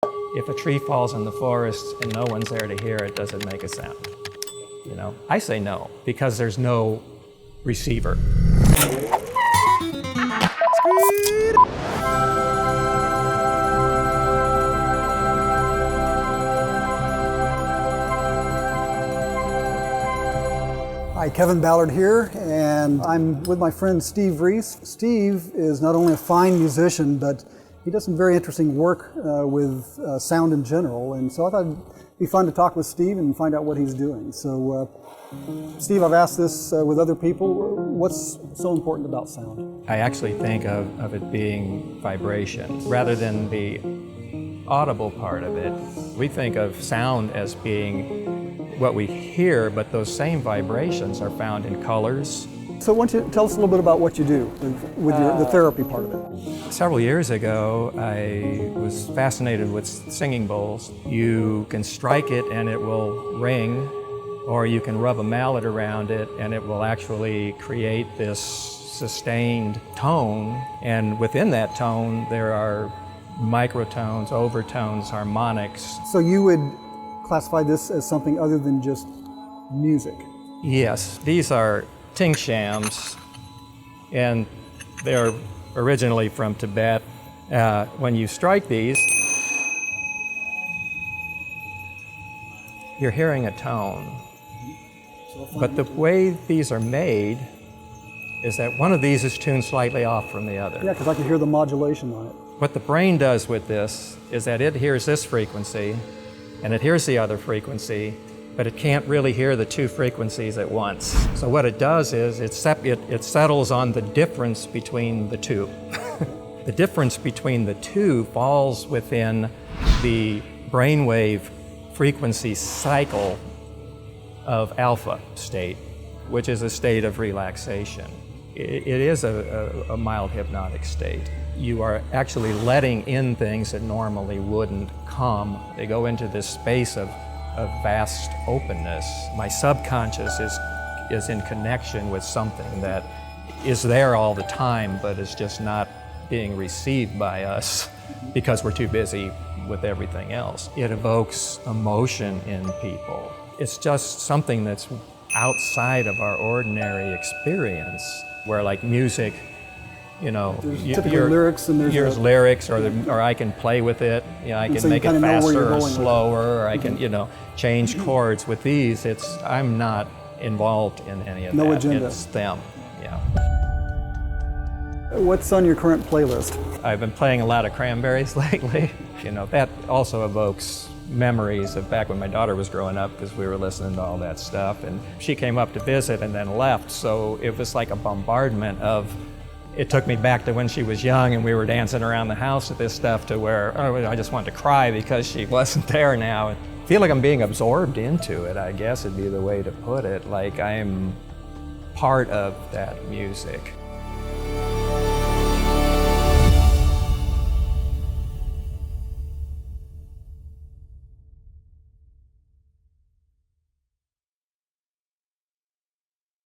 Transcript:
If a tree falls in the forest and no one's there to hear it, does it make a sound? You know, I say no, because there's no receiver. Hi, Kevin Ballard here, and I'm with my friend Steve Rees. Steve is not only a fine musician, but he does some very interesting work with sound in general, and so I thought it'd be fun to talk with Steve and find out what he's doing. So, Steve, I've asked this with other people, what's so important about sound? I actually think of it being vibration rather than the audible part of it. We think of sound as being what we hear, but those same vibrations are found in colors. So why don't you tell us a little bit about what you do with the therapy part of it? Several years ago, I was fascinated with singing bowls. You can strike it and it will ring, or you can rub a mallet around it and it will actually create this sustained tone. And within that tone, there are microtones, overtones, harmonics. So you would classify this as something other than just music? Yes, these are ting shams, and they're originally from Tibet. When you strike these, you're hearing a tone. But the way these are made is that one of these is tuned slightly off from the other. Yeah, because I can hear the modulation on it. What the brain does with this is that it hears this frequency, and it hears the other frequency, but it can't really hear the two frequencies at once. So what it does is it settles on the difference between the two. The difference between the two falls within the brainwave frequency cycle of alpha state, which is a state of relaxation. It is a mild hypnotic state. You are actually letting in things that normally wouldn't come. They go into this space of vast openness. My subconscious is in connection with something that is there all the time, but is just not being received by us because we're too busy with everything else. It evokes emotion in people. It's just something that's outside of our ordinary experience, where like music, you know, lyrics and there's lyrics, or I can play with it. You know, I can make it faster or slower, or I can, you know, change chords. With these, I'm not involved in any of that. No agenda. It's them. Yeah. What's on your current playlist? I've been playing a lot of Cranberries lately. You know, that also evokes memories of back when my daughter was growing up, because we were listening to all that stuff, and she came up to visit and then left, so it was like a bombardment of, it took me back to when she was young and we were dancing around the house with this stuff, to where I just wanted to cry because she wasn't there now. I feel like I'm being absorbed into it, I guess would be the way to put it. Like I'm part of that music.